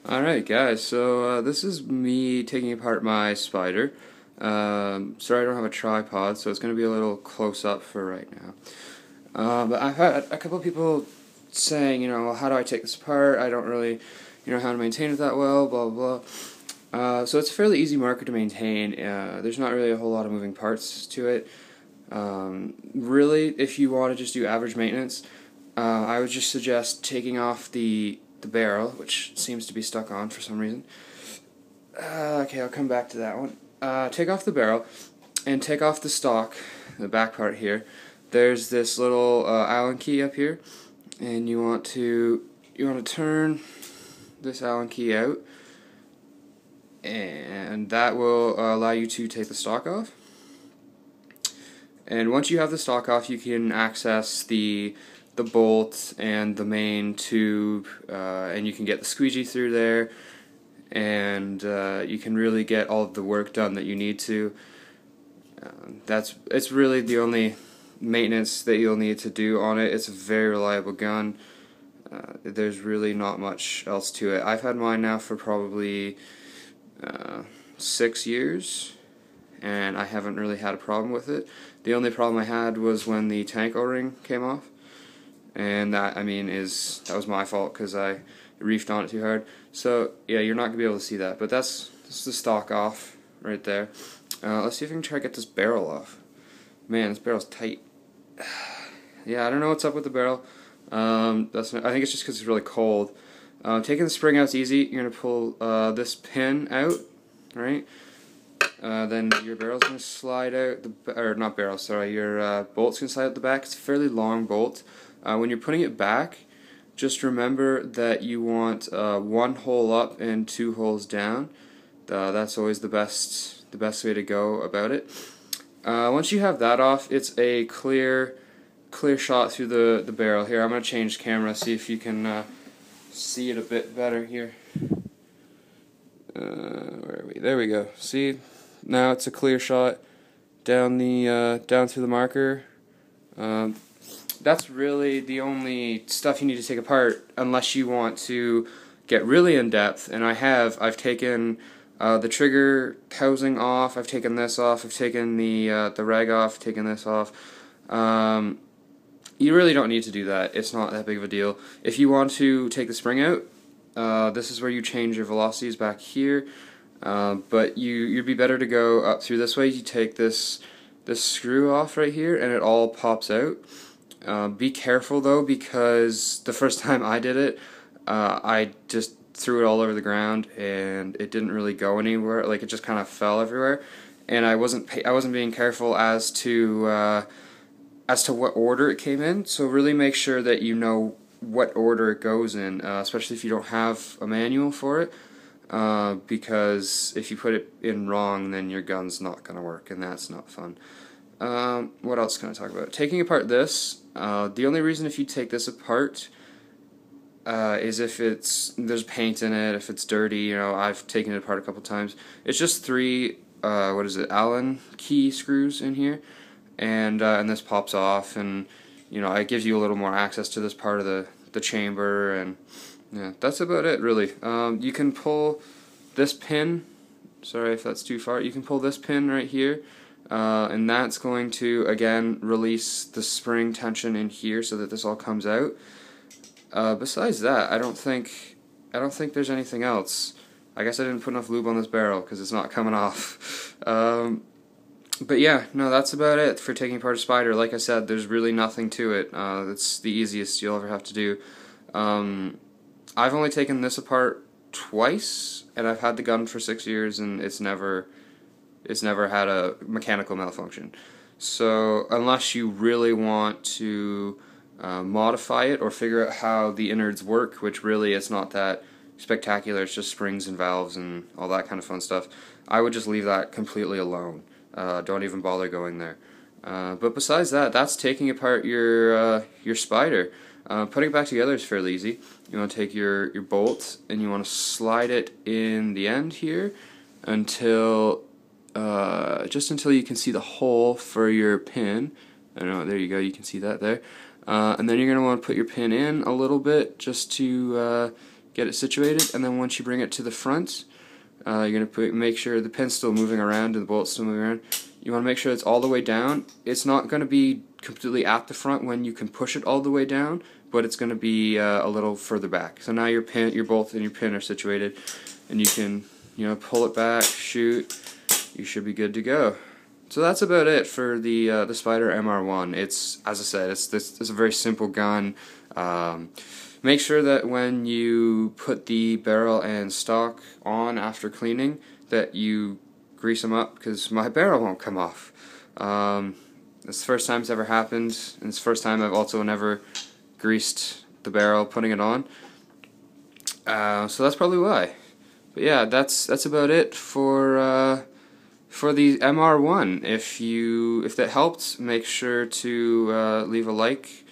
Alright guys, so this is me taking apart my spider. Sorry I don't have a tripod, so it's going to be a little close up for right now. But I've had a couple of people saying, well, how do I take this apart? I don't really, how to maintain it that well, blah blah blah. So it's a fairly easy marker to maintain. There's not really a whole lot of moving parts to it. Really, if you want to just do average maintenance, I would just suggest taking off the barrel, which seems to be stuck on for some reason. Okay, I'll come back to that one. Take off the barrel and take off the stock, the back part here. There's this little Allen key up here, and you want to turn this Allen key out, and that will allow you to take the stock off. And once you have the stock off, you can access the bolt and the main tube, and you can get the squeegee through there, and you can really get all of the work done that you need to. It's really the only maintenance that you'll need to do on it. It's a very reliable gun. There's really not much else to it. I've had mine now for probably 6 years, and I haven't really had a problem with it. The only problem I had was when the tank O-ring came off, and that was my fault because I reefed on it too hard. So yeah, you're not gonna be able to see that, but that's the stock off right there. Let's see if I can try to get this barrel off. Man, this barrel's tight. Yeah, I don't know what's up with the barrel. I think it's just because it's really cold. Taking the spring out is easy. You're gonna pull this pin out, right? Then your barrel's gonna slide out. Your bolt's gonna slide out the back. It's a fairly long bolt. When you're putting it back, just remember that you want one hole up and 2 holes down. That's always the best way to go about it. Once you have that off, it's a clear shot through the barrel. Here, I'm going to change camera, see if you can see it a bit better here. Where are we? There we go. See, now it's a clear shot down through the marker. That's really the only stuff you need to take apart, unless you want to get really in depth. And I've taken the trigger housing off. I've taken this off. I've taken the rag off. Taken this off. You really don't need to do that. It's not that big of a deal. If you want to take the spring out, this is where you change your velocities back here. But you'd be better to go up through this way. You take this screw off right here, and it all pops out. Be careful though, because the first time I did it, I just threw it all over the ground, and it didn't really go anywhere. Like, it just kind of fell everywhere, and I wasn't being careful as to what order it came in. So really make sure that you know what order it goes in, especially if you don't have a manual for it, because if you put it in wrong, then your gun's not going to work, and that's not fun. What else can I talk about? Taking apart this, the only reason if you take this apart is if there's paint in it, if it's dirty. I've taken it apart a couple times. It's just 3 Allen key screws in here, and this pops off, and it gives you a little more access to this part of the chamber, and yeah, that's about it really. You can pull this pin. Sorry if that's too far. You can pull this pin right here. And that's going to again release the spring tension in here so that this all comes out. Besides that, I don't think there's anything else. I guess I didn't put enough lube on this barrel because it's not coming off. But yeah, no, that's about it for taking apart a spider. Like I said, there's really nothing to it. It's the easiest you'll ever have to do. I've only taken this apart twice, and I've had the gun for 6 years, and it's never had a mechanical malfunction. So unless you really want to modify it or figure out how the innards work, which really it's not that spectacular, it's just springs and valves and all that kind of fun stuff, I would just leave that completely alone. Don't even bother going there. But besides that, that's taking apart your spider. Putting it back together is fairly easy. You want to take your bolt, and you want to slide it in the end here just until you can see the hole for your pin. I know, there you go, you can see that there. And then you're going to want to put your pin in a little bit just to get it situated, and then once you bring it to the front, you're going to make sure the pin's still moving around and the bolt's still moving around. You want to make sure it's all the way down. It's not going to be completely at the front when you can push it all the way down, but it's going to be a little further back. So now your bolt and your pin are situated, and you can, pull it back, shoot. You should be good to go. So that's about it for the Spyder MR1. It's, as I said, it's a very simple gun. Make sure that when you put the barrel and stock on after cleaning, that you grease them up, because my barrel won't come off. It's the first time it's ever happened, and it's the first time I've also never greased the barrel putting it on. So that's probably why. But yeah, that's about it for the MR1. If that helped, make sure to leave a like.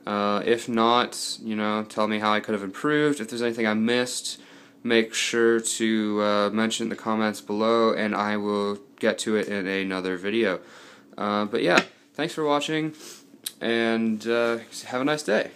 If not, tell me how I could have improved. If there's anything I missed, make sure to mention in the comments below, and I will get to it in another video. But yeah, thanks for watching, and have a nice day.